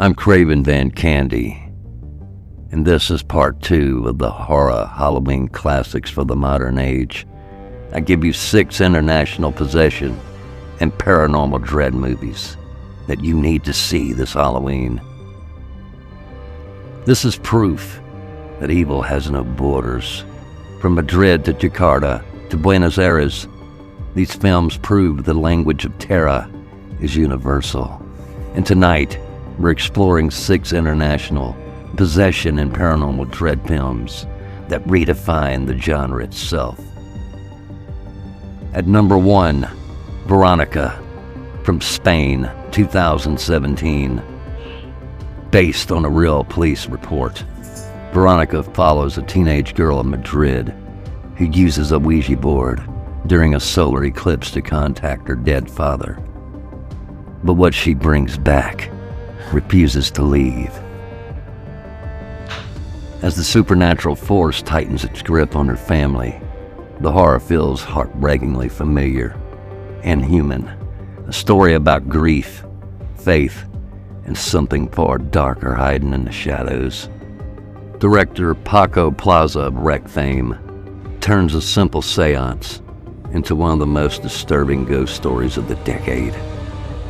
I'm Craven Van Candy, and this is part 2 of the horror Halloween classics for the modern age. I give you 6 international possession and paranormal dread movies that you need to see this Halloween. This is proof that evil has no borders. From Madrid to Jakarta to Buenos Aires, these films prove the language of terror is universal. And tonight, we're exploring 6 international possession and paranormal dread films that redefine the genre itself. At number 1, Veronica from Spain, 2017. Based on a real police report, Veronica follows a teenage girl in Madrid who uses a Ouija board during a solar eclipse to contact her dead father. But what she brings back refuses to leave. As the supernatural force tightens its grip on her family, the horror feels heartbreakingly familiar and human. A story about grief, faith, and something far darker hiding in the shadows. Director Paco Plaza of Wreck fame turns a simple seance into one of the most disturbing ghost stories of the decade.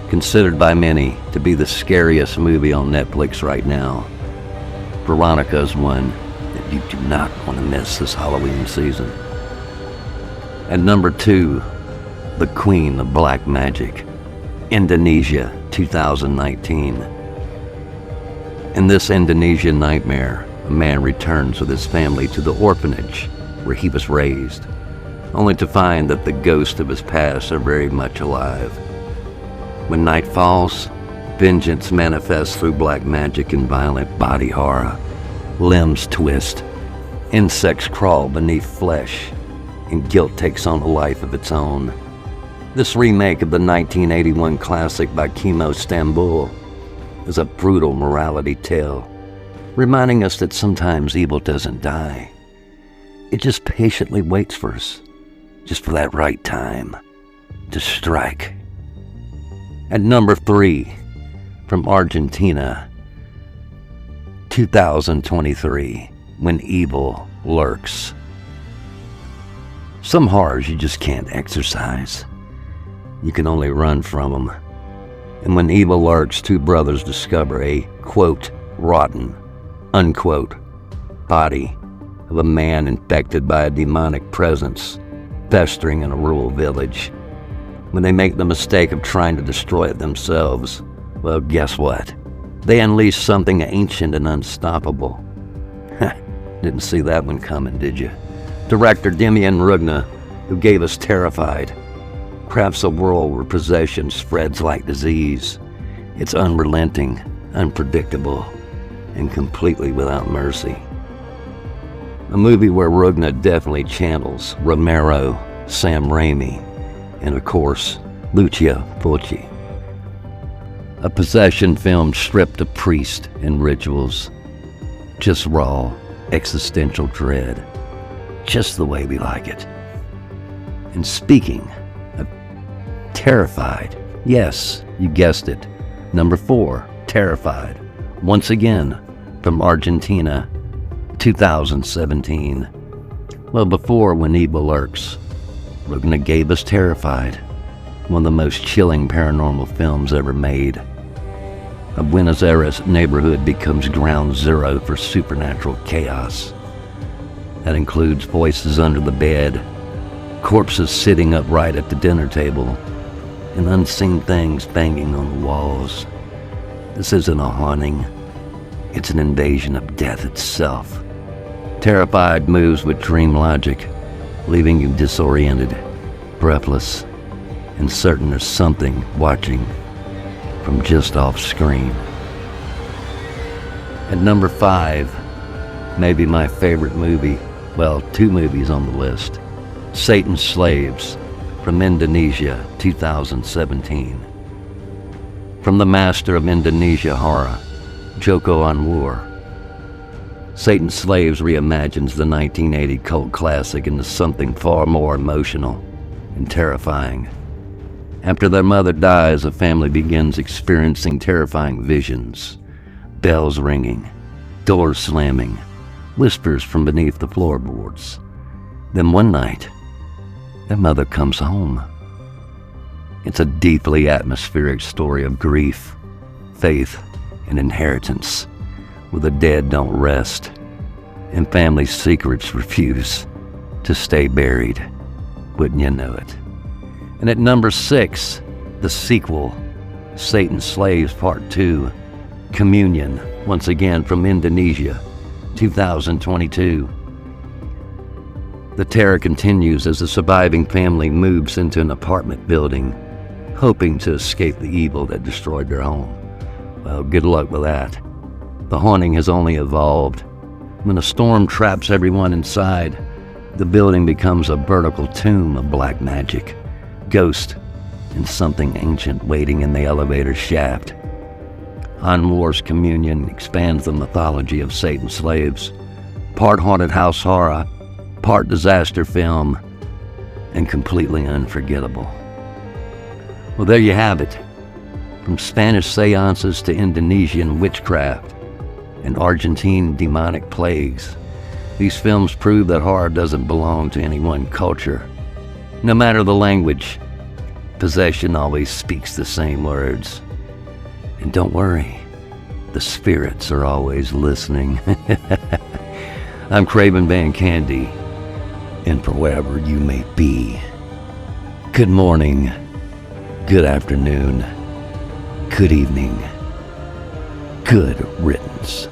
Considered by many to be the scariest movie on Netflix right now, Veronica is one that you do not want to miss this Halloween season. At number 2, The Queen of Black Magic, Indonesia, 2019. In this Indonesian nightmare, a man returns with his family to the orphanage where he was raised, only to find that the ghosts of his past are very much alive. When night falls, vengeance manifests through black magic and violent body horror. Limbs twist, insects crawl beneath flesh, and guilt takes on a life of its own. This remake of the 1981 classic by Kimo Stambul is a brutal morality tale, reminding us that sometimes evil doesn't die. It just patiently waits for us, just for that right time to strike. At number 3, from Argentina, 2023, When Evil Lurks. Some horrors you just can't exorcise. You can only run from them. And when evil lurks, 2 brothers discover a, quote, rotten, unquote, body of a man infected by a demonic presence festering in a rural village. When they make the mistake of trying to destroy it themselves, well, guess what? They unleash something ancient and unstoppable. Didn't see that one coming, did you? Director Demian Rugna, who gave us Terrified, crafts a world where possession spreads like disease. It's unrelenting, unpredictable, and completely without mercy. A movie where Rugna definitely channels Romero, Sam Raimi, and of course, Lucio Fulci. A possession film stripped of priest and rituals. Just raw, existential dread. Just the way we like it. And speaking of Terrified, yes, you guessed it. Number 4, Terrified. Once again, from Argentina, 2017. Well, before When Evil Lurks, Rugna gave us Terrified, one of the most chilling paranormal films ever made. A Buenos Aires neighborhood becomes ground zero for supernatural chaos. That includes voices under the bed, corpses sitting upright at the dinner table, and unseen things banging on the walls. This isn't a haunting, it's an invasion of death itself. Terrified moves with dream logic, leaving you disoriented, breathless, and certain there's something watching from just off screen. At number 5, maybe my favorite movie, well, 2 movies on the list, Satan's Slaves, from Indonesia, 2017. From the master of Indonesia horror, Joko Anwar, Satan's Slaves reimagines the 1980 cult classic into something far more emotional and terrifying. After their mother dies, a family begins experiencing terrifying visions, Bells ringing, doors slamming, whispers from beneath the floorboards. Then one night, their mother comes home. It's a deeply atmospheric story of grief, faith, and inheritance, where the dead don't rest and family secrets refuse to stay buried. Wouldn't you know it? And at number 6, the sequel, Satan's Slaves Part 2, Communion, once again from Indonesia, 2022. The terror continues as the surviving family moves into an apartment building, hoping to escape the evil that destroyed their home. Well, good luck with that. The haunting has only evolved. When a storm traps everyone inside, the building becomes a vertical tomb of black magic, ghost, and something ancient waiting in the elevator shaft. Anwar's Communion expands the mythology of Satan's slaves, part haunted house horror, part disaster film, and completely unforgettable. Well, there you have it. From Spanish seances to Indonesian witchcraft and Argentine demonic plagues, these films prove that horror doesn't belong to any one culture. No matter the language, possession always speaks the same words. And don't worry, the spirits are always listening. I'm Craven Van Candy, and for wherever you may be, good morning, good afternoon, good evening, good riddance.